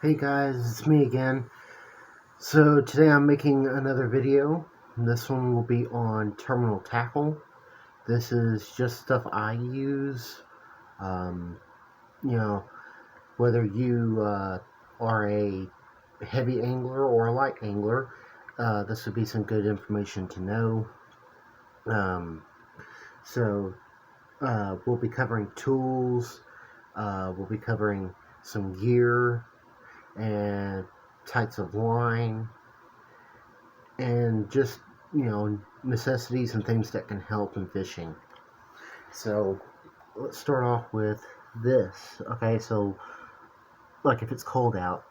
Hey guys, it's me again. So today I'm making another video. This one will be on terminal tackle. This is just stuff I use. Um, you know, whether you are a heavy angler or a light angler, this would be some good information to know. Um, so we'll be covering tools. We'll be covering some gear and types of line, and just, necessities and things that can help in fishing. So let's start off with this. Okay, so like if it's cold out,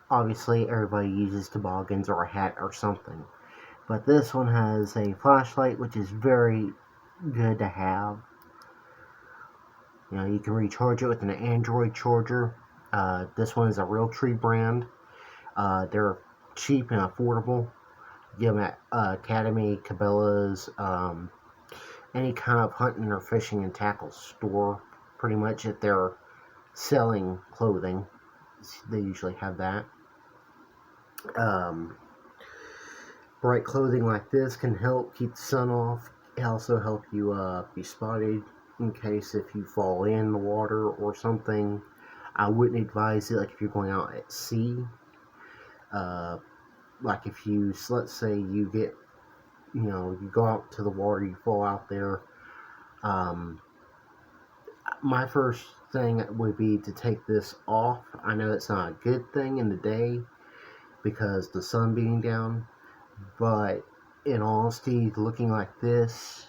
obviously everybody uses toboggans or a hat or something. But this one has a flashlight, which is very good to have. You can recharge it with an Android charger. This one is a Realtree brand. They're cheap and affordable. Get them at Academy, Cabela's, any kind of hunting or fishing and tackle store. Pretty much if they're selling clothing, they usually have that. Bright clothing like this can help keep the sun off. It also help you be spotted in case if you fall in the water or something. I wouldn't advise it like if you're going out at sea. Like if you, let's say you get, you go out to the water, you fall out there. My first thing would be to take this off. I know it's not a good thing in the day because the sun being down, but in honesty, looking like this,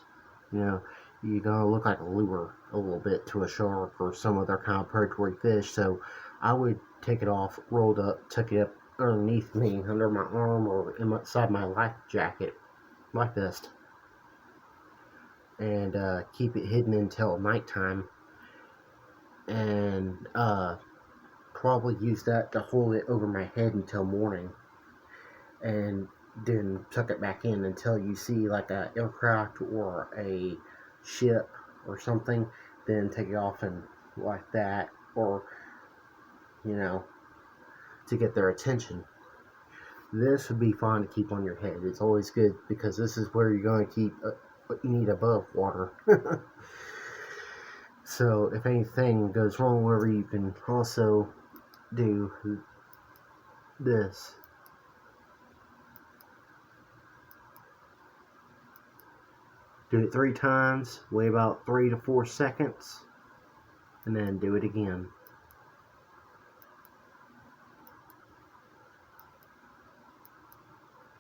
you're gonna look like a lure a little bit to a shark or some other kind of predatory fish. So I would take it off, rolled up, tuck it up underneath me, under my arm, or inside my life jacket, like this, and keep it hidden until nighttime, and probably use that to hold it over my head until morning, and then tuck it back in until you see like a aircraft or a ship or something. Then take it off and like that, or to get their attention. This would be fine to keep on your head. It's always good because this is where you're going to keep what you need above water. So if anything goes wrong, wherever, you can also do this. Do it 3 times, wait about 3 to 4 seconds, and then do it again.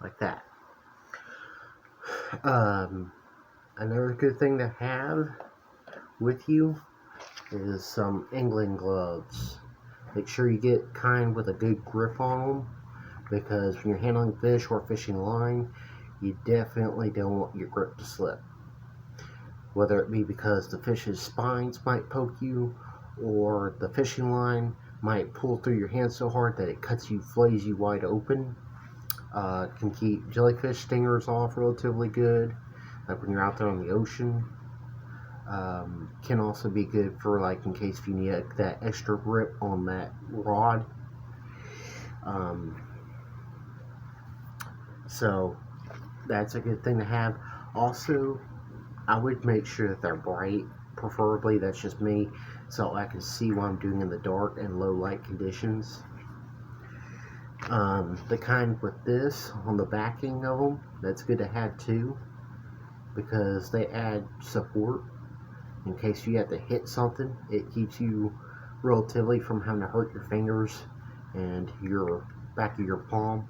Like that. Another good thing to have with you is some angling gloves. Make sure you get kind with a good grip on them, because when you're handling fish or fishing line, you definitely don't want your grip to slip. Whether it be because the fish's spines might poke you, or the fishing line might pull through your hand so hard that it cuts you, flays you wide open. Can keep jellyfish stingers off relatively good, like when you're out there on the ocean. Can also be good for, like, in case if you need that extra grip on that rod. So that's a good thing to have. Also, I would make sure that they're bright. Preferably, that's just me, so I can see what I'm doing in the dark and low light conditions. The kind with this on the backing of them, that's good to have too, because they add support in case you have to hit something. It keeps you relatively from having to hurt your fingers and your back of your palm.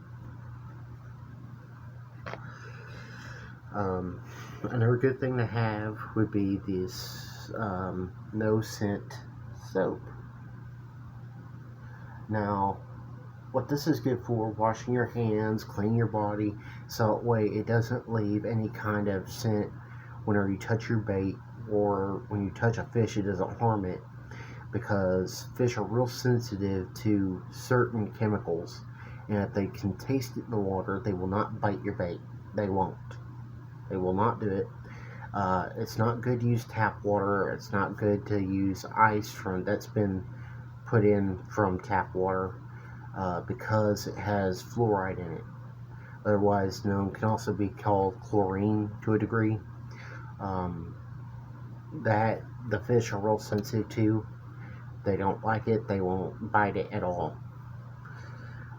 Another good thing to have would be this no scent soap. Now, what this is good for: washing your hands, cleaning your body, so that way it doesn't leave any kind of scent whenever you touch your bait, or when you touch a fish, it doesn't harm it, because fish are real sensitive to certain chemicals, and if they can taste it in the water, they will not bite your bait. They won't. They will not do it. It's not good to use tap water. It's not good to use ice that's been put in from tap water. because it has fluoride in it. Otherwise known, can also be called chlorine to a degree. Um, that the fish are real sensitive to. They don't like it. They won't bite it at all.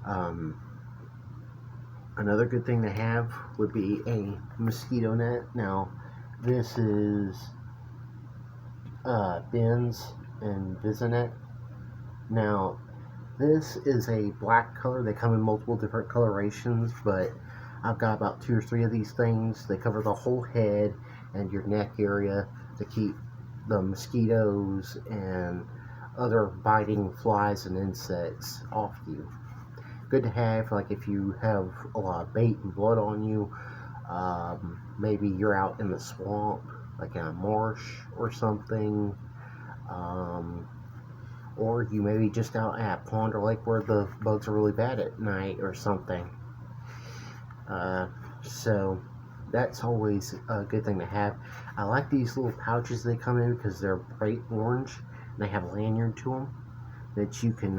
Um, Another good thing to have would be a mosquito net. Now, this is Ben's and Visinet. Now, this is a black color. They come in multiple different colorations, but I've got about 2 or 3 of these things. They cover the whole head and your neck area to keep the mosquitoes and other biting flies and insects off you. Good to have, like if you have a lot of bait and blood on you. Maybe you're out in the swamp, like in a marsh or something. Or you may be just out at a pond or lake where the bugs are really bad at night or something. So that's always a good thing to have. I like these little pouches they come in because they're bright orange and they have a lanyard to them that you can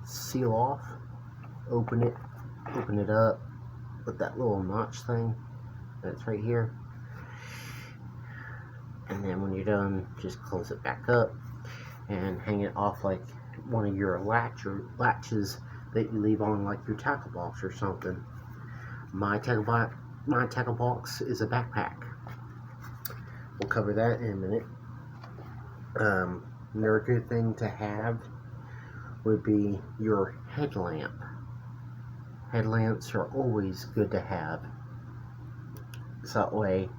seal off, open it up with that little notch thing that's right here, and then when you're done, just close it back up and hang it off like one of your latches that you leave on like your tackle box or something. My tackle box is a backpack. We'll cover that in a minute. Another good thing to have would be your headlamp. Headlamps are always good to have. So that way,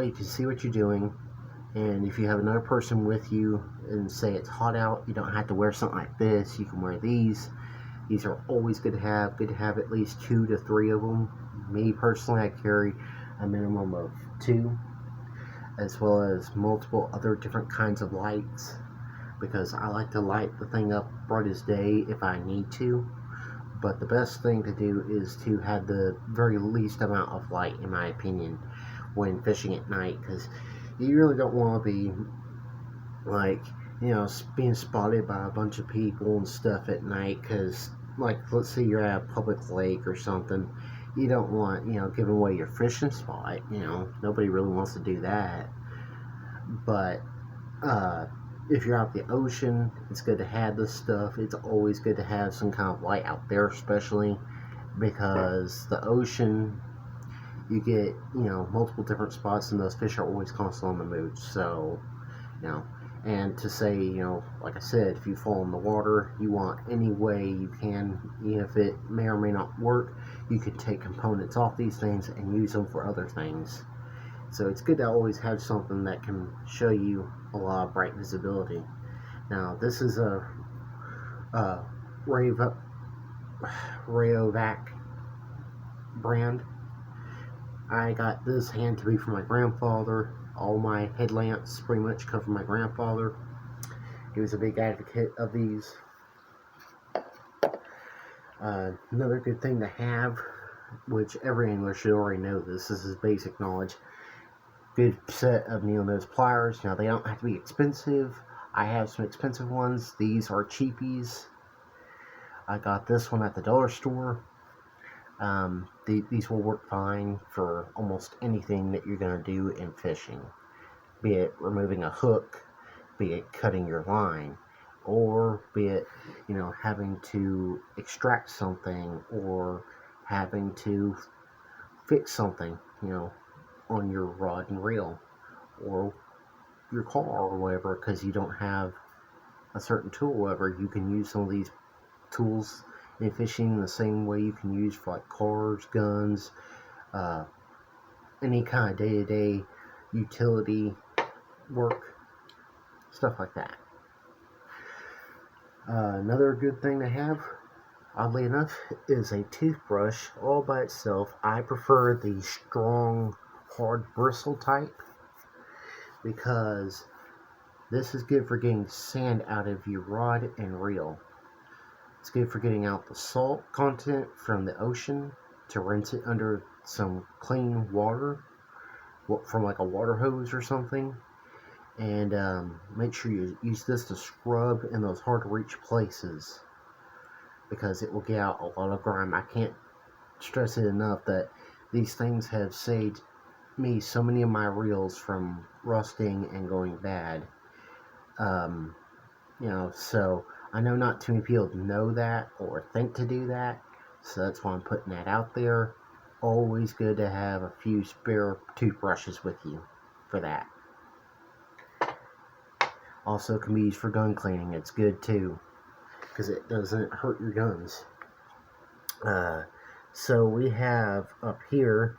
you can see what you're doing. And if you have another person with you and say it's hot out, you don't have to wear something like this. You can wear these. These are always good to have. Good to have at least 2 to 3 of them. Me personally, I carry a minimum of 2, as well as multiple other different kinds of lights, because I like to light the thing up bright as day if I need to. But the best thing to do is to have the very least amount of light, in my opinion, when fishing at night, because you really don't want to be like, being spotted by a bunch of people and stuff at night. Because, like, let's say you're at a public lake or something, you don't want, giving away your fishing spot. Nobody really wants to do that. But if you're out the ocean, it's good to have this stuff. It's always good to have some kind of light out there, especially because the ocean, you get, multiple different spots, and those fish are always constantly on the move. So, and to say, like I said, if you fall in the water, you want any way you can, even if it may or may not work, you can take components off these things and use them for other things. So it's good to always have something that can show you a lot of bright visibility. Now, this is a Rayovac brand. I got this hand to me from my grandfather. All my headlamps pretty much come from my grandfather. He was a big advocate of these. Another good thing to have, which every angler should already know this is basic knowledge. Good set of needle nose pliers. Now, they don't have to be expensive. I have some expensive ones. These are cheapies. I got this one at the dollar store. These will work fine for almost anything that you're going to do in fishing. Be it removing a hook, be it cutting your line, or be it, having to extract something, or having to fix something, on your rod and reel, or your car or whatever, because you don't have a certain tool or whatever. You can use some of these tools in fishing the same way you can use for like cars, guns, any kind of day-to-day utility work, stuff like that. Another good thing to have, oddly enough, is a toothbrush all by itself. I prefer the strong, hard bristle type, because this is good for getting sand out of your rod and reel. It's good for getting out the salt content from the ocean to rinse it under some clean water from like a water hose or something. And make sure you use this to scrub in those hard to reach places, because it will get out a lot of grime. I can't stress it enough that these things have saved me so many of my reels from rusting and going bad. So I know not too many people know that or think to do that, so that's why I'm putting that out there. Always good to have a few spare toothbrushes with you for that. Also can be used for gun cleaning. It's good too, because it doesn't hurt your guns. So we have up here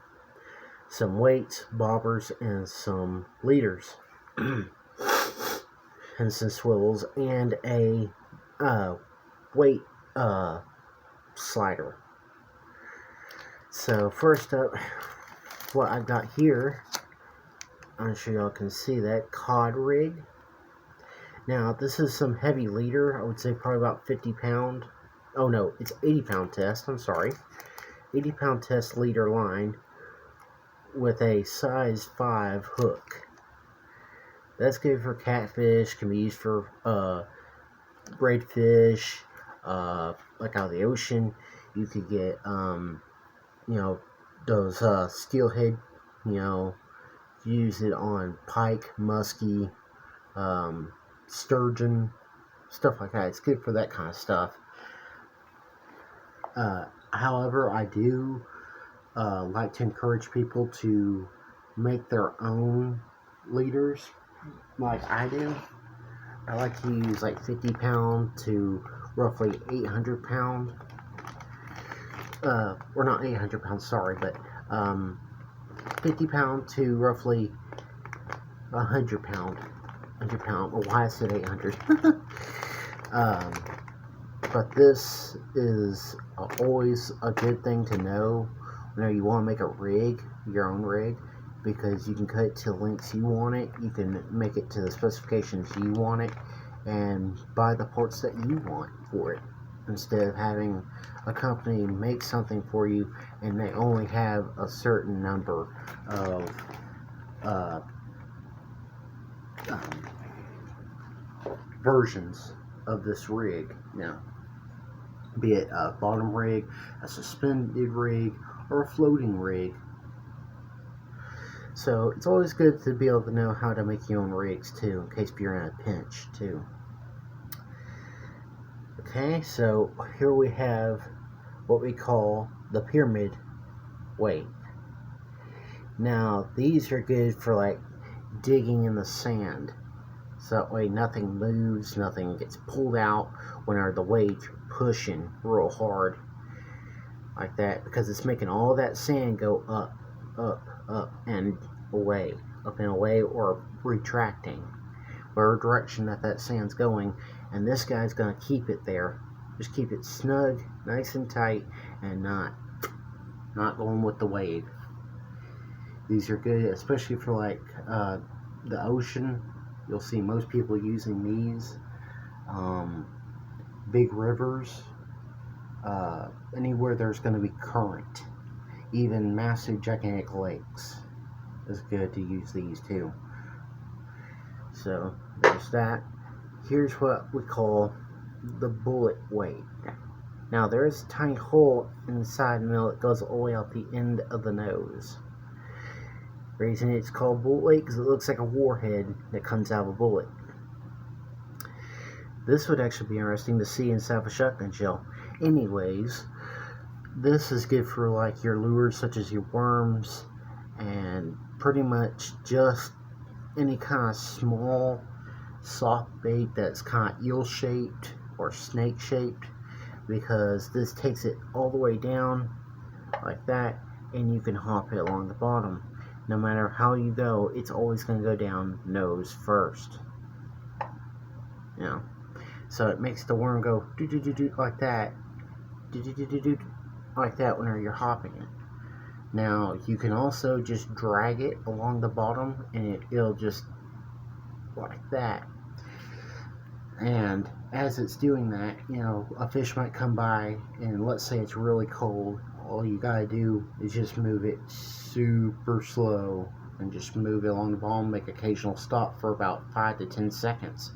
some weights, bobbers, and some leaders. And some swivels, and a weight slider. So first up, what I've got here, I'm sure y'all can see that cod rig. Now this is some heavy leader. I would say probably about 50 pound. Oh no, it's 80 pound test. I'm sorry, 80 pound test leader line with a size 5 hook. That's good for catfish. Can be used for braid fish, like out of the ocean. You could get, those steelhead. Use it on pike, muskie, sturgeon, stuff like that. It's good for that kind of stuff. However, I do like to encourage people to make their own leaders, like I do. I like to use like 50 pound to roughly 800 pound. Or not 800 pounds, sorry, but 50 pound to roughly 100 pound. 100 pound. Well, why I said 800. But this is always a good thing to know whenever you want to make a rig, your own rig, because you can cut it to the lengths you want it, you can make it to the specifications you want it, and buy the parts that you want for it, instead of having a company make something for you and they only have a certain number of versions of this rig. Now, be it a bottom rig, a suspended rig, or a floating rig. So it's always good to be able to know how to make your own rigs too, in case you're in a pinch too. Okay, so here we have what we call the pyramid weight. Now these are good for like digging in the sand, so that way nothing moves, nothing gets pulled out whenever the weights are pushing real hard like that, because it's making all that sand go up, up and away, up and away, or retracting, whatever direction that sand's going. And this guy's going to keep it there, just keep it snug, nice and tight, and not going with the wave. These are good, especially for like the ocean. You'll see most people using these. Big rivers, anywhere there's going to be current, even massive gigantic lakes, is good to use these too. So there's that. Here's what we call the bullet weight. Now there is a tiny hole inside the middle that goes all the way out the end of the nose. The reason it's called bullet weight because it looks like a warhead that comes out of a bullet. This would actually be interesting to see inside of a shotgun shell. Anyways, this is good for like your lures such as your worms and pretty much just any kind of small soft bait that's kind of eel shaped or snake shaped, because this takes it all the way down like that, and you can hop it along the bottom. No matter how you go, it's always going to go down nose first. So it makes the worm go do do do do like that, do do do do do like that whenever you're hopping it. Now you can also just drag it along the bottom, and it'll just like that. And as it's doing that, a fish might come by, and let's say it's really cold. All you gotta do is just move it super slow, and just move it along the bottom, make occasional stop for about 5 to 10 seconds,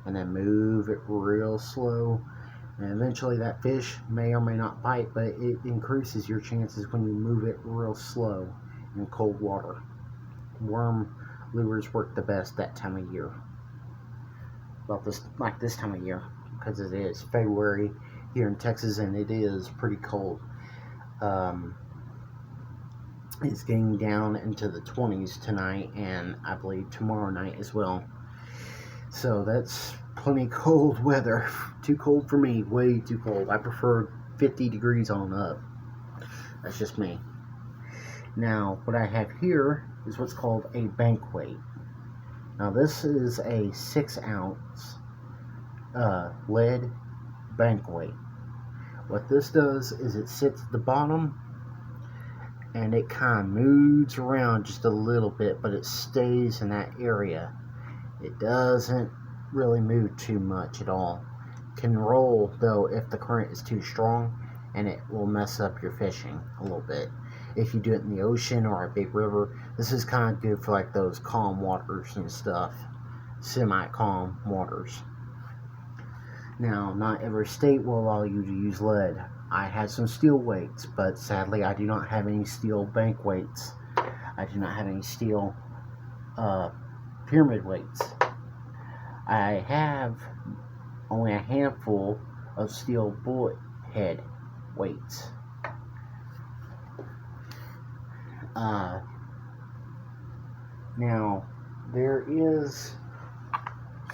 and then move it real slow. And eventually that fish may or may not bite, but it increases your chances when you move it real slow in cold water. Worm lures work the best that time of year. Well, this time of year, because it is February here in Texas, and it is pretty cold. It's getting down into the 20s tonight, and I believe tomorrow night as well. So that's plenty cold weather. Too cold for me, way too cold. I prefer 50 degrees on up. That's just me. Now, what I have here is what's called a bank weight. Now, this is a 6-ounce lead bank weight. What this does is it sits at the bottom and it kind of moves around just a little bit, but it stays in that area. It doesn't really move too much at all. Can roll though if the current is too strong, and it will mess up your fishing a little bit. If you do it in the ocean or a big river, this is kind of good for like those calm waters and stuff, semi-calm waters. Now, not every state will allow you to use lead. I had some steel weights, but sadly I do not have any steel bank weights. I do not have any steel pyramid weights. I have only a handful of steel bullet head weights. Now, there is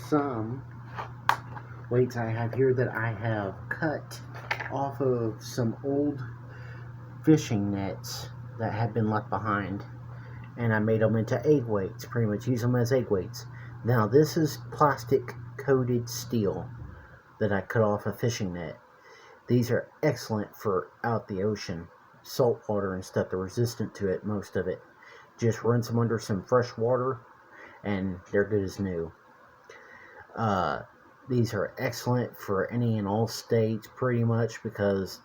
some weights I have here that I have cut off of some old fishing nets that had been left behind, and I made them into egg weights, pretty much use them as egg weights. Now, this is plastic coated steel that I cut off a fishing net. These are excellent for out the ocean, salt water and stuff. They're resistant to it, most of it. Just rinse them under some fresh water and they're good as new. These are excellent for any and all states pretty much, because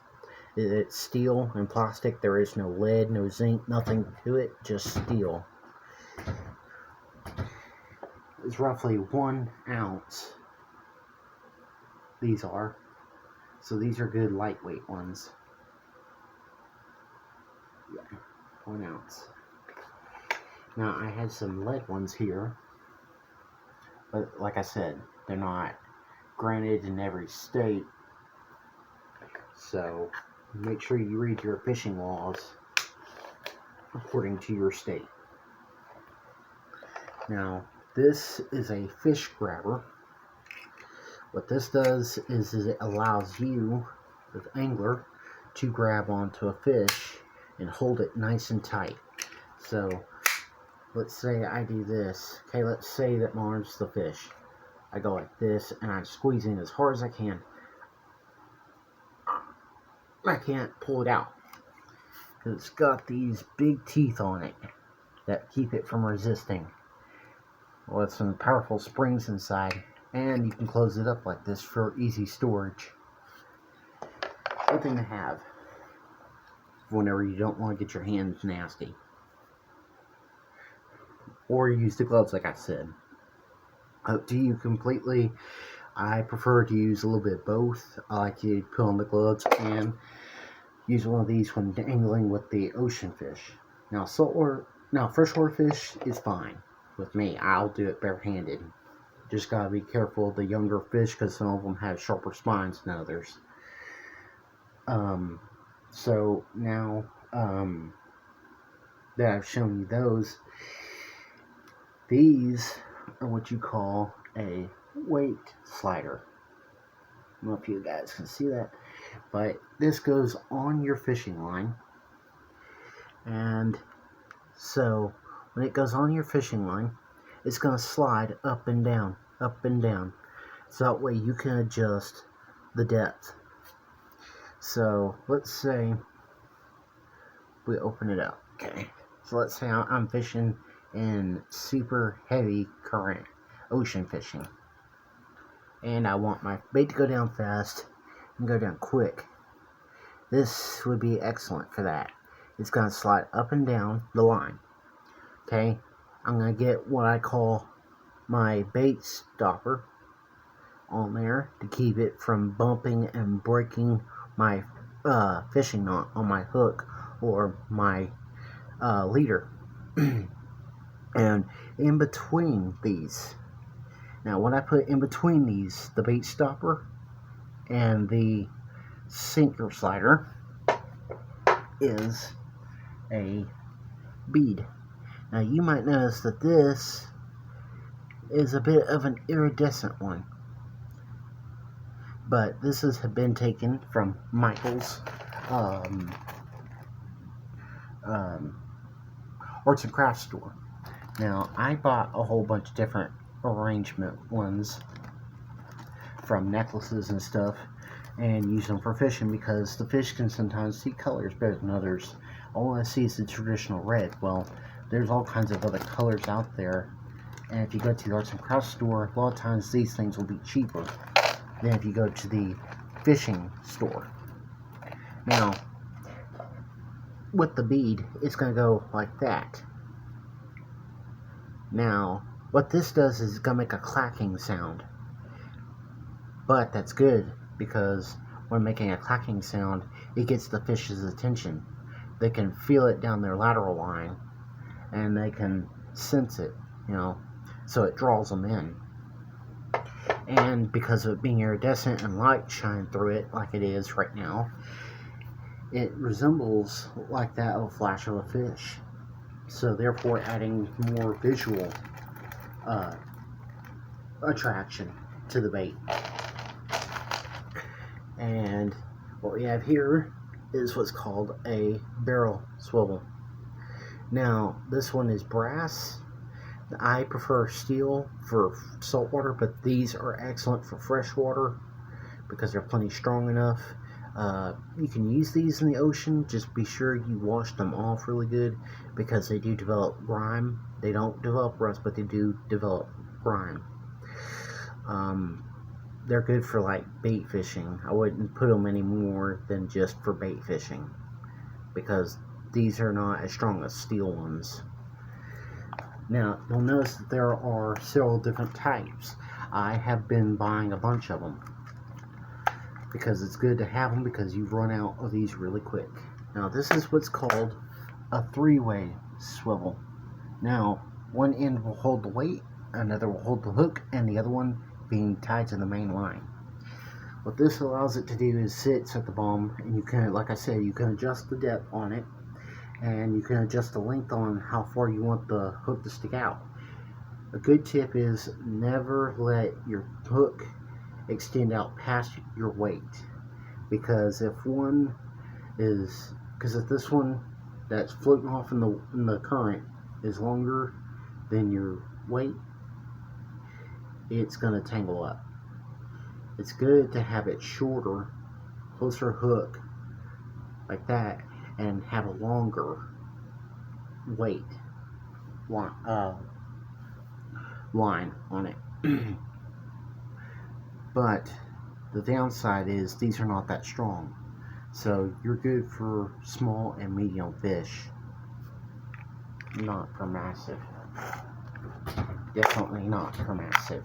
it's steel and plastic. There is no lead, no zinc, nothing to it, just steel. It's roughly 1 ounce. These are. So these are good lightweight ones. Yeah, 1 ounce. Now I had some lead ones here, but like I said, they're not granted in every state. So make sure you read your fishing laws according to your state. Now, this is a fish grabber. What this does is it allows you, the angler, to grab onto a fish and hold it nice and tight. So, let's say I do this. Okay, let's say that my arm's the fish. I go like this, and I'm squeezing as hard as I can. I can't pull it out, because it's got these big teeth on it that keep it from resisting. With some powerful springs inside, and you can close it up like this for easy storage. Good thing to have whenever you don't want to get your hands nasty. Or use the gloves like I said. Up to you completely. I prefer to use a little bit of both. I like to put on the gloves and use one of these when angling with the ocean fish. Now freshwater fish is fine with me. I'll do it barehanded. Just gotta be careful of the younger fish, because some of them have sharper spines than others. So now that I've shown you those, these are what you call a weight slider. I don't know if you guys can see that, but this goes on your fishing line, and so when it goes on your fishing line, it's going to slide up and down, so that way you can adjust the depth. So let's say we open it up. Okay, so let's say I'm fishing in super heavy current ocean fishing, and I want my bait to go down fast and go down quick. This would be excellent for that. It's going to slide up and down the line. Okay, I'm going to get what I call my bait stopper on there to keep it from bumping and breaking my fishing knot on my hook or my leader. And in between these, now what I put in between these, the bait stopper and the sinker slider, is a bead. Now you might notice that this is a bit of an iridescent one, but this has been taken from Michael's arts and crafts store. Now I bought a whole bunch of different arrangement ones from necklaces and stuff and use them for fishing because the fish can sometimes see colors better than others. All I see is the traditional red. Well, there's all kinds of other colors out there, and if you go to the arts and crafts store, a lot of times these things will be cheaper than if you go to the fishing store. Now with the bead, it's going to go like that. Now what this does is it's going to make a clacking sound, but that's good because when making a clacking sound, it gets the fish's attention. They can feel it down their lateral line and they can sense it, so it draws them in. And because of it being iridescent and light shine through it like it is right now, it resembles like that of a flash of a fish. So therefore adding more visual attraction to the bait. And what we have here is what's called a barrel swivel. Now this one is brass. I prefer steel for saltwater, but these are excellent for freshwater because they're plenty strong enough. You can use these in the ocean. Just be sure you wash them off really good because they do develop grime. They don't develop rust, but they do develop grime. They're good for like bait fishing. I wouldn't put them any more than just for bait fishing because these are not as strong as steel ones. Now you'll notice that there are several different types. I have been buying a bunch of them because it's good to have them because you run out of these really quick. Now this is what's called a three-way swivel. Now one end will hold the weight, another will hold the hook, and the other one being tied to the main line. What this allows it to do is sits at the bottom, and you can, like I said, you can adjust the depth on it, and you can adjust the length on how far you want the hook to stick out. A good tip is never let your hook extend out past your weight, because if this one that's floating off in the current is longer than your weight, it's going to tangle up. It's good to have it shorter, closer hook like that, and have a longer weight line on it. But the downside is these are not that strong, so you're good for small and medium fish, not for massive. Definitely not for massive.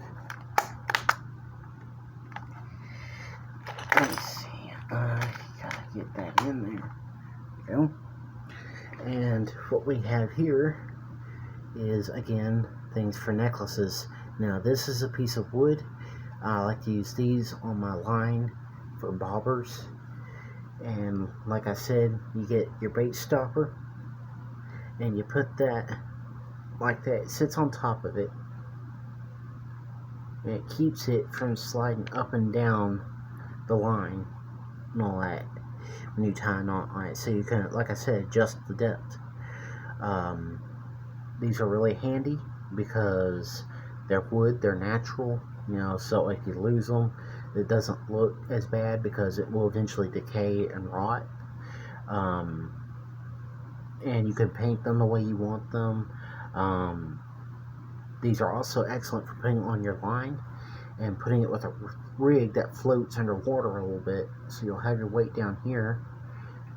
Let's see, I gotta get that in there. There we go. And what we have here is, again, things for necklaces. Now this is a piece of wood. I like to use these on my line for bobbers. And like I said, you get your bait stopper and you put that like that. It sits on top of it and it keeps it from sliding up and down the line and all that when you tie a knot on it. So you can, like I said, adjust the depth. These are really handy because they're wood, they're natural, so if you lose them, it doesn't look as bad because it will eventually decay and rot. And you can paint them the way you want them. These are also excellent for putting on your line and putting it with a rig that floats underwater a little bit. So you'll have your weight down here,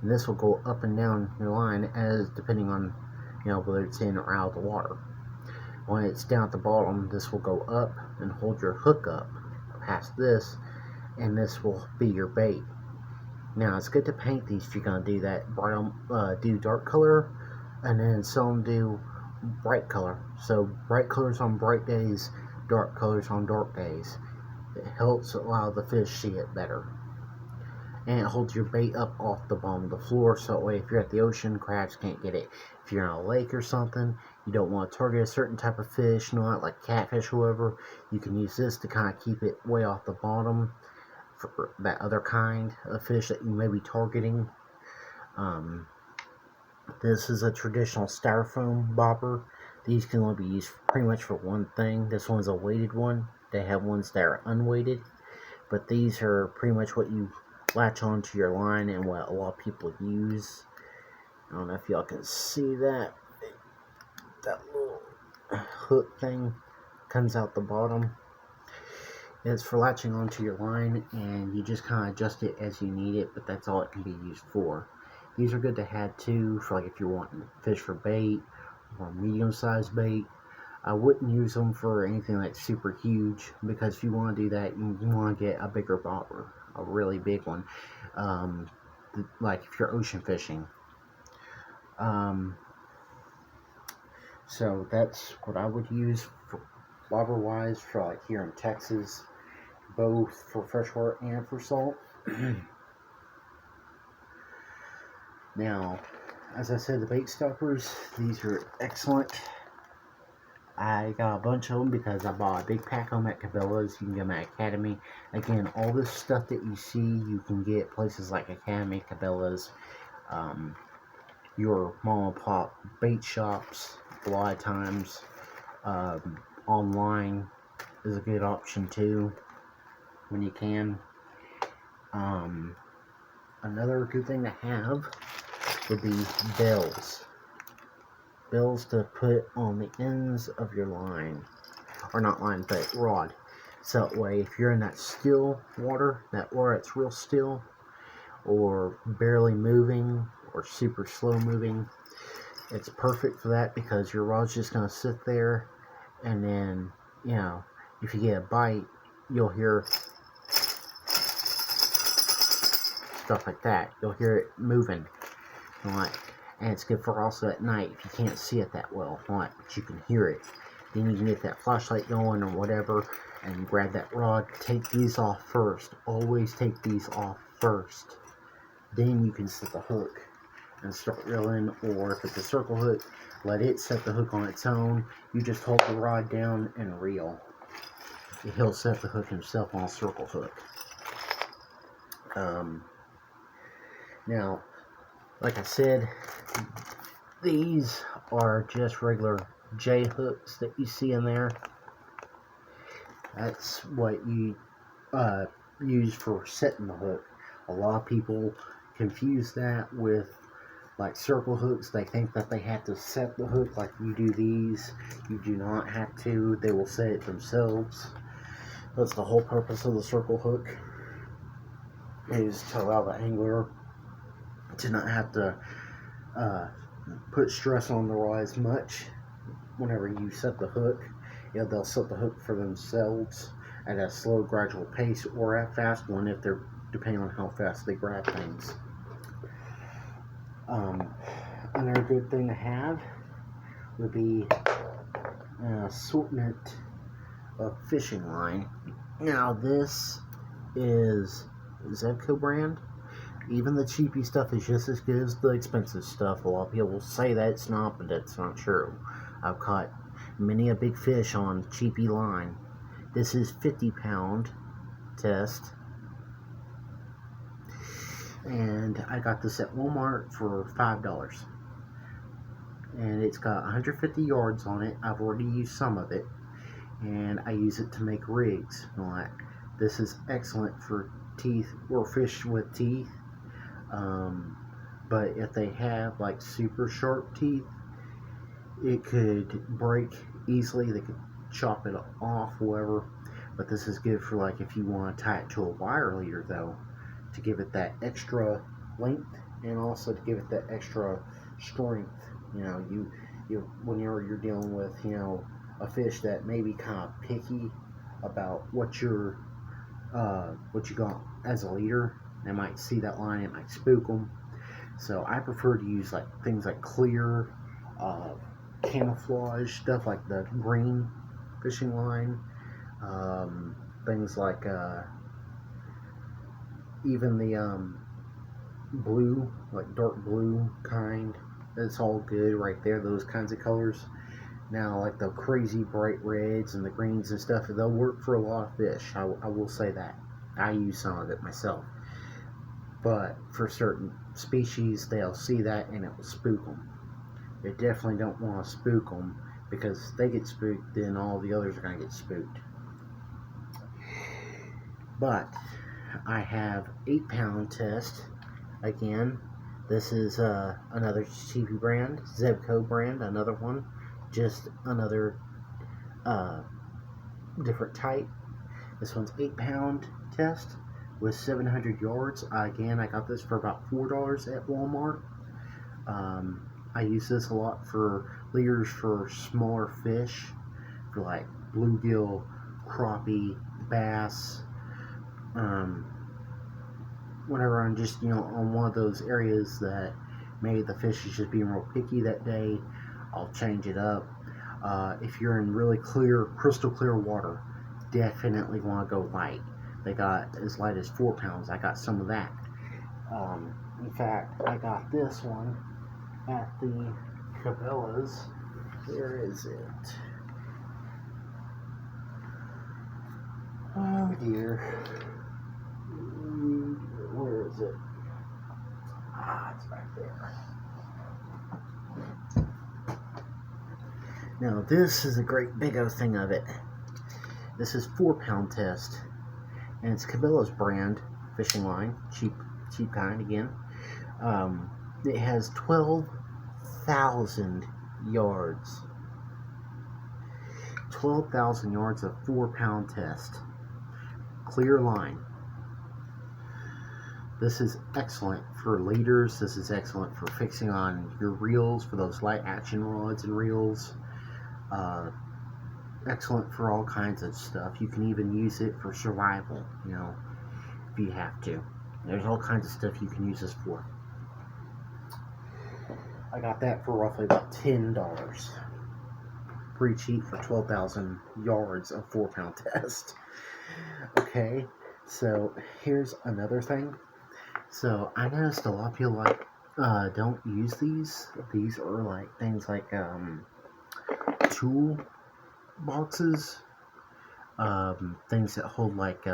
and this will go up and down your line as depending on whether it's in or out of the water. When it's down at the bottom, this will go up and hold your hook up past this, and this will be your bait. Now, it's good to paint these if you're going to do that. Do dark color, and then some do bright color. So bright colors on bright days, dark colors on dark days. It helps allow the fish see it better. And it holds your bait up off the bottom of the floor, so that way if you're at the ocean, crabs can't get it. If you're in a lake or something, you don't want to target a certain type of fish, not like catfish or whatever, you can use this to kind of keep it way off the bottom for that other kind of fish that you may be targeting. This is a traditional styrofoam bobber. These can only be used pretty much for one thing. This one's a weighted one. They have ones that are unweighted, but these are pretty much what you latch onto your line and what a lot of people use. I don't know if y'all can see that. That little hook thing comes out the bottom. It's for latching onto your line, and you just kind of adjust it as you need it, but that's all it can be used for. These are good to have too, for like if you're wanting to fish for bait or medium-sized bait. I wouldn't use them for anything like super huge, because if you want to do that, you want to get a bigger bobber, a really big one, like if you're ocean fishing. So that's what I would use for bobber wise for like here in Texas, both for freshwater and for salt. Now, as I said, the bait stoppers, these are excellent. I got a bunch of them because I bought a big pack of them at Cabela's. You can get them at Academy. Again, all this stuff that you see, you can get places like Academy, Cabela's, your mom and pop bait shops. A lot of times, online is a good option too, when you can. Another good thing to have would be bells. Bells to put on the ends of your line, or not line, but rod. So that way, if you're in that still water, that water that's real still, or barely moving, or super slow moving, it's perfect for that, because your rod's just going to sit there, and then, you know, if you get a bite, you'll hear stuff like that. You'll hear it moving. And it's good for also at night if you can't see it that well, but you can hear it. Then you can get that flashlight going or whatever, and grab that rod. Take these off first. Always take these off first. Then you can set the hook and start reeling, or if it's a circle hook, let it set the hook on its own. You just hold the rod down and reel. He'll set the hook himself on a circle hook. Now, like I said, these are just regular J hooks that you see in there. That's what you use for setting the hook. A lot of people confuse that with like circle hooks. They think that they have to set the hook like you do these. You do not have to. They will set it themselves. That's the whole purpose of the circle hook, is to allow the angler to not have to put stress on the rod as much whenever you set the hook. You know, they'll set the hook for themselves at a slow, gradual pace, or at a fast one, if they're depending on how fast they grab things. Another good thing to have would be an assortment of fishing line. Now, this is Zebco brand. Even the cheapy stuff is just as good as the expensive stuff. A lot of people will say that it's not, but that's not true. I've caught many a big fish on cheapy line. This is 50-pound test, and I got this at Walmart for $5. And it's got 150 yards on it. I've already used some of it, and I use it to make rigs. This is excellent for teeth or fish with teeth. But if they have like super sharp teeth, it could break easily. They could chop it off, whatever. But this is good for like if you want to tie it to a wire leader, though, to give it that extra length and also to give it that extra strength. You know, you when you're dealing with, you know, a fish that may be kind of picky about what you got as a leader. They might see that line, it might spook them. So I prefer to use like things like clear, uh, camouflage stuff like the green fishing line, things like even the blue, like dark blue kind. It's all good right there. Those kinds of colors. Now, like the crazy bright reds and the greens and stuff, they'll work for a lot of fish. I will say that. I use some of it myself. But for certain species, they'll see that and it will spook them. They definitely don't want to spook them because if they get spooked, then all the others are going to get spooked. But I have 8-pound test again. This is another cheapy brand, Zebco brand, another one. Just another different type. This one's 8-pound test with 700 yards. Again, I got this for about $4 at Walmart. I use this a lot for leaders for smaller fish, for like bluegill, crappie, bass. Whenever I'm just, on one of those areas that maybe the fish is just being real picky that day, I'll change it up. If you're in really clear, crystal clear water, definitely want to go light. They got as light as 4 pounds. I got some of that. In fact, I got this one at the Cabela's. Where is it? Oh dear. Where is it? It's back there. Now this is a great big old thing of it. This is 4-pound test, and it's Cabela's brand fishing line, cheap kind again. It has 12,000 yards. 12,000 yards of 4-pound test. Clear line. This is excellent for leaders. This is excellent for fixing on your reels, for those light action rods and reels. Excellent for all kinds of stuff. You can even use it for survival, if you have to. There's all kinds of stuff you can use this for. I got that for roughly about $10. Pretty cheap for 12,000 yards of 4-pound test. Okay, so here's another thing. So I noticed a lot of people don't use these. These are like things like tool boxes, things that hold like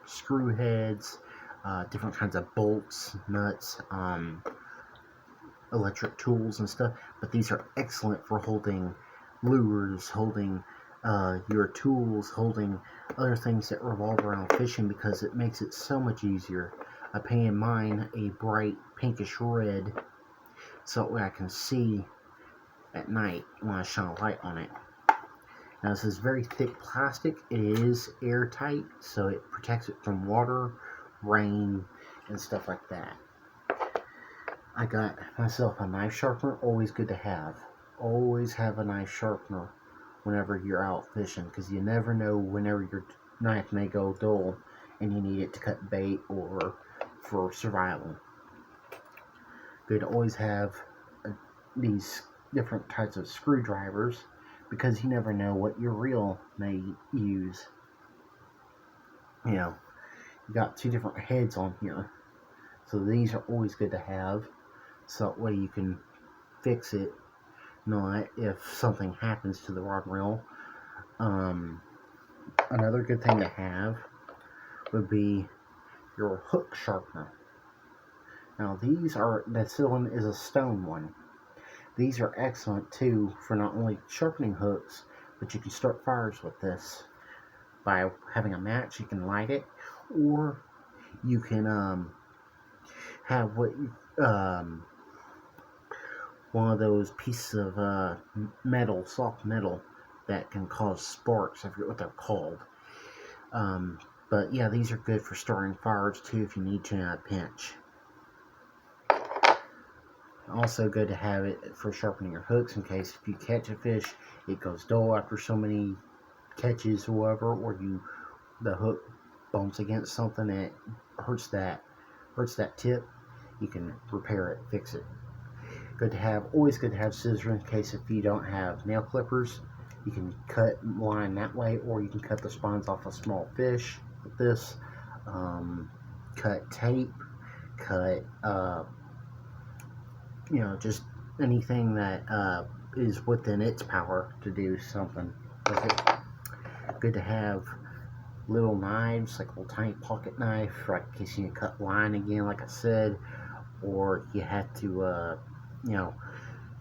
screw heads, different kinds of bolts, nuts, electric tools and stuff. But these are excellent for holding lures, holding your tools, holding other things that revolve around fishing, because it makes it so much easier. I painted mine a bright pinkish red so that way I can see at night when I shine a light on it. Now this is very thick plastic. It is airtight, so it protects it from water, rain, and stuff like that. I got myself a knife sharpener, always good to have. Always have a knife sharpener whenever you're out fishing, because you never know whenever your knife may go dull and you need it to cut bait or for survival. Good to always have these different types of screwdrivers, because you never know what your reel may use. You got 2 different heads on here, so these are always good to have, so that way you can fix it not if something happens to the rod and reel. Another good thing to have would be your hook sharpener. Now this one is a stone one. These are excellent too for not only sharpening hooks, but you can start fires with this. By having a match, you can light it, or you can have one of those pieces of metal, soft metal, that can cause sparks. I forget what they're called. But yeah, these are good for starting fires too if you need to in a pinch. Also good to have it for sharpening your hooks in case if you catch a fish, it goes dull after so many catches or whatever, or the hook bumps against something and it hurts that tip. You can repair it, fix it. Always good to have scissors in case if you don't have nail clippers. You can cut line that way, or you can cut the spines off a small fish with this. Cut tape, cut just anything that is within its power to do something with it. Good to have little knives, like a little tiny pocket knife, right, in case you need to cut line again, like I said, or you have to,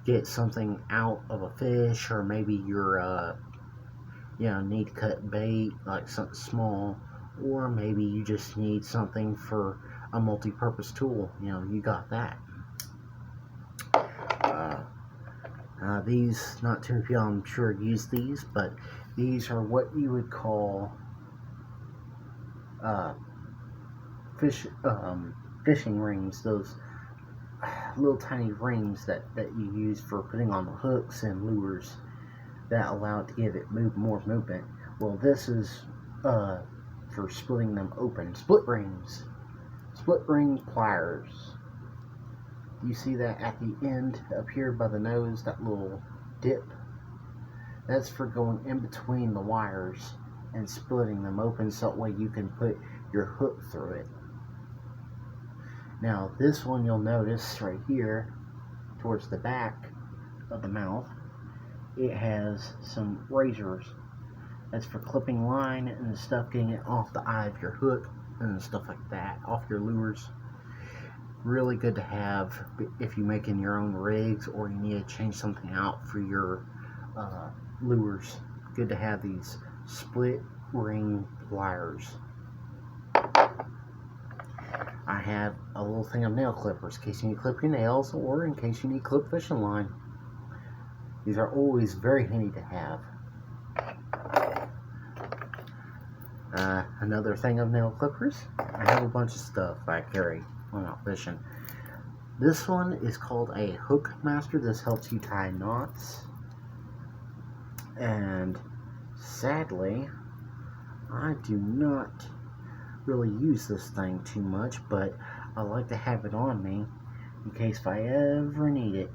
get something out of a fish, or maybe you're, need to cut bait, like something small, or maybe you just need something for a multi-purpose tool. You got that. These, not too many people I'm sure use these, but these are what you would call fishing rings. Those little tiny rings that you use for putting on the hooks and lures that allow it to give it more movement. Well, this is for splitting them open. Split ring pliers. You see that at the end up here by the nose, that little dip? That's for going in between the wires and splitting them open so that way you can put your hook through it. Now this one, you'll notice right here towards the back of the mouth, it has some razors. That's for clipping line and stuff, getting it off the eye of your hook and stuff like that, off your lures. Really good to have if you're making your own rigs or you need to change something out for your lures. Good to have these split ring pliers. I have a little thing of nail clippers in case you need to clip your nails, or in case you need to clip fishing line. These are always very handy to have. Another thing of nail clippers, I have a bunch of stuff I carry when out fishing. This one is called a hook master. This helps you tie knots. And sadly, I do not really use this thing too much, but I like to have it on me in case if I ever need it.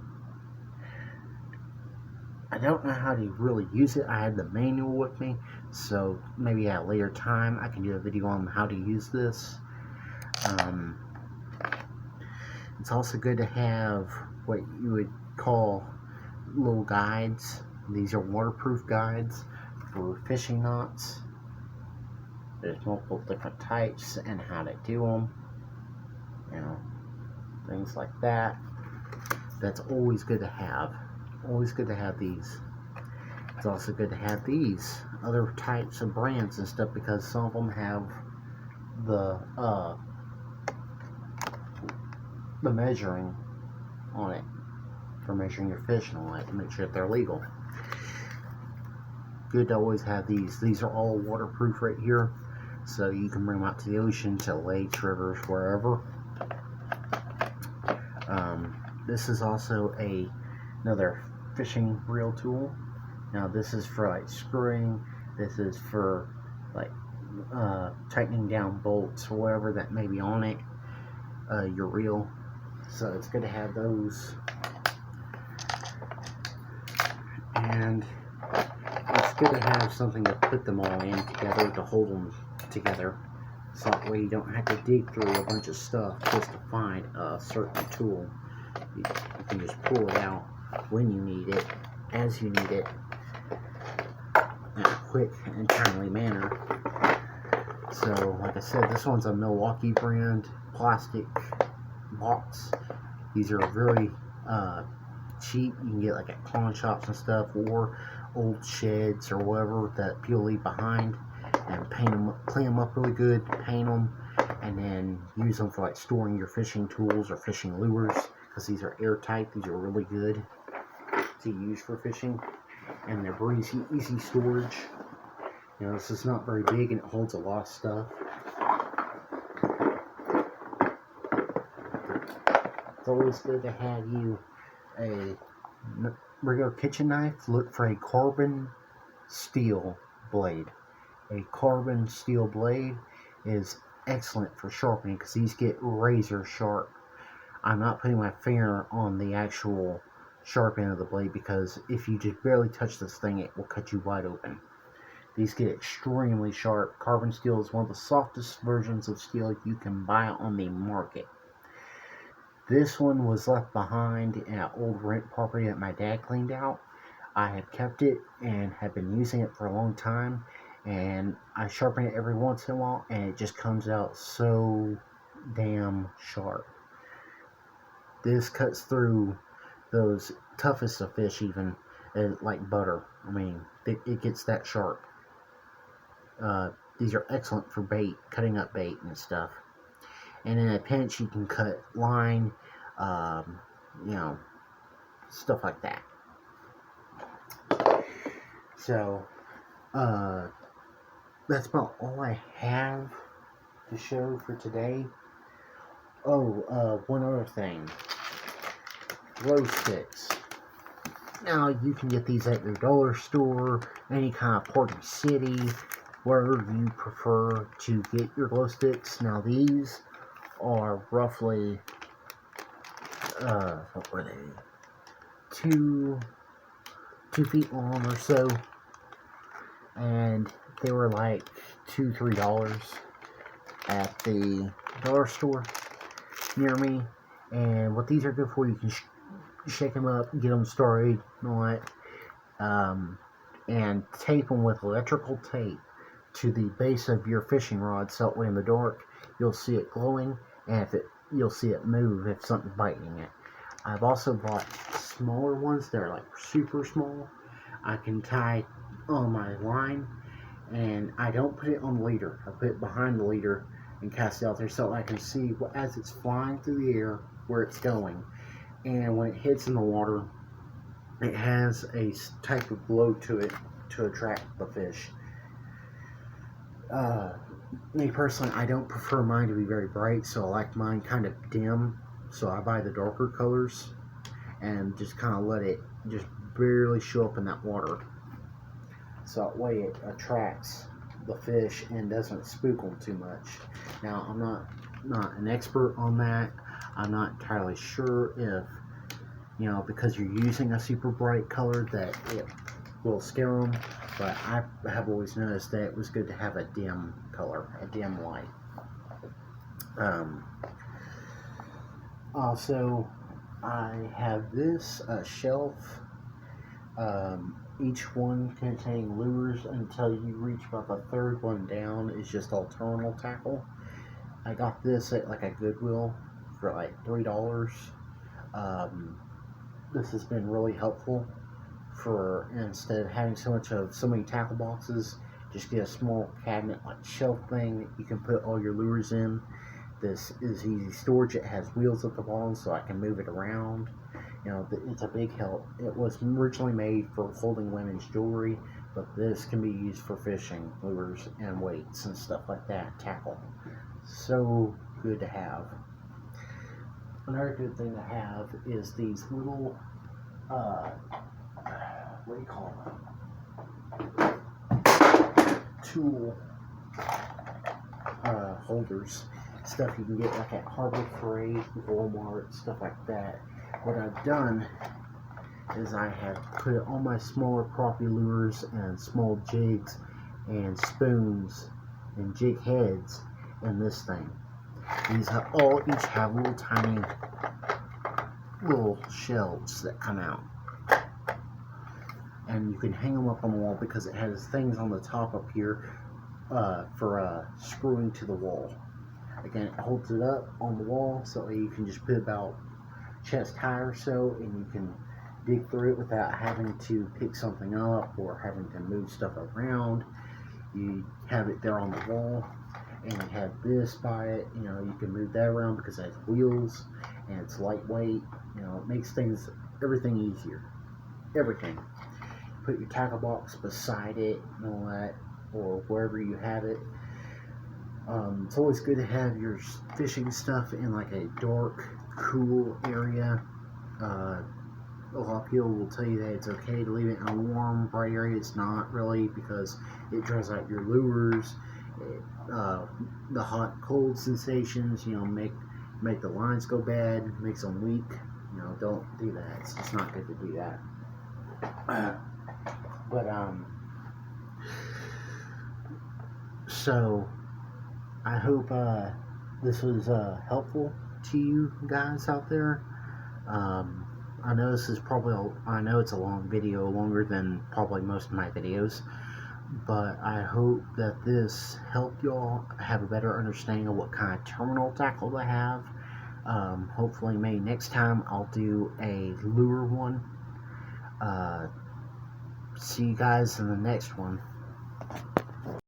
I don't know how to really use it. I had the manual with me, so maybe at a later time I can do a video on how to use this. It's also good to have what you would call little guides. These are waterproof guides for fishing knots. There's multiple different types and how to do them. Things like that. That's always good to have. Always good to have these. It's also good to have these other types of brands and stuff, because some of them have the measuring on it for measuring your fish and all that to make sure that they're legal. Good to always have these. These are all waterproof right here, so you can bring them out to the ocean, to lakes, rivers, wherever. This is also another fishing reel tool. Now this is for like screwing. This is for like tightening down bolts or whatever that may be on it, your reel. So it's good to have those. And it's good to have something to put them all in together, to hold them together, so that way you don't have to dig through a bunch of stuff just to find a certain tool. You can just pull it out when you need it, as you need it, in a quick and timely manner. So, like I said, this one's a Milwaukee brand plastic box. These are very cheap. You can get like at pawn shops and stuff, or old sheds or whatever that people leave behind, and clean them up really good, paint them, and then use them for like storing your fishing tools or fishing lures, because these are airtight. These are really good to use for fishing, and they're very easy storage. This is not very big and it holds a lot of stuff. It's always good to have you a regular kitchen knife. Look for a carbon steel blade. A carbon steel blade is excellent for sharpening because these get razor sharp. I'm not putting my finger on the actual sharp end of the blade because if you just barely touch this thing, it will cut you wide open. These get extremely sharp. Carbon steel is one of the softest versions of steel you can buy on the market. This one was left behind in an old rent property that my dad cleaned out. I have kept it and have been using it for a long time, and I sharpen it every once in a while, and it just comes out so damn sharp. This cuts through those toughest of fish even, like butter. I mean, it gets that sharp. These are excellent for bait, cutting up bait and stuff. And in a pinch, you can cut line, you know, stuff like that. So, that's about all I have to show for today. Oh, one other thing. Glow sticks. Now, you can get these at your dollar store, any kind of Party City, wherever you prefer to get your glow sticks. Now, these are roughly, what were they? 2 feet long or so. And they were like $2-3 at the dollar store near me. And what these are good for, you can shake them up, get them started, and all that, and tape them with electrical tape to the base of your fishing rod, so that way in the dark you'll see it glowing, and you'll see it move if something's biting it. I've also bought smaller ones that are like super small. I can tie on my line, and I don't put it on the leader. I put it behind the leader and cast it out there so I can see as it's flying through the air where it's going. And when it hits in the water, it has a type of glow to it to attract the fish. Me personally, I don't prefer mine to be very bright, so I like mine kind of dim. So I buy the darker colors and just kind of let it just barely show up in that water. So that way it attracts the fish and doesn't spook them too much. Now, I'm not an expert on that. I'm not entirely sure if, you know, because you're using a super bright color that it will scare them, but I have always noticed that it was good to have a dim color, a dim light. Also, I have this shelf, each one containing lures until you reach about the third one down is just alternate tackle. I got this at like a Goodwill for like $3. This has been really helpful for, instead of having so many tackle boxes, just get a small cabinet like shelf thing that you can put all your lures in. This is easy storage. It has wheels at the bottom so I can move it around. You know, it's a big help. It was originally made for holding women's jewelry, but this can be used for fishing lures and weights and stuff like that, tackle. So good to have. Another good thing to have is these little, what do you call them? Tool holders. Stuff you can get like at Harbor Freight, Walmart, stuff like that. What I've done is I have put all my smaller crappie lures and small jigs and spoons and jig heads in this thing. These each have little tiny little shelves that come out, and you can hang them up on the wall because it has things on the top up here for screwing to the wall. Again, it holds it up on the wall so you can just put about chest high or so, and you can dig through it without having to pick something up or having to move stuff around. You have it there on the wall, and you have this by it. You know, you can move that around because it has wheels and it's lightweight. You know, it makes everything easier. Everything. Put your tackle box beside it and all that, or wherever you have it. It's always good to have your fishing stuff in like a dark, cool area. A lot of people will tell you that it's okay to leave it in a warm, bright area. It's not really, because it dries out your lures. The hot, cold sensations, make the lines go bad, makes them weak. Don't do that. It's not good to do that. But so I hope this was helpful to you guys out there. I know this is I know it's a long video, longer than probably most of my videos, but I hope that this helped y'all have a better understanding of what kind of terminal tackle to have. Hopefully maybe next time I'll do a lure one. See you guys in the next one.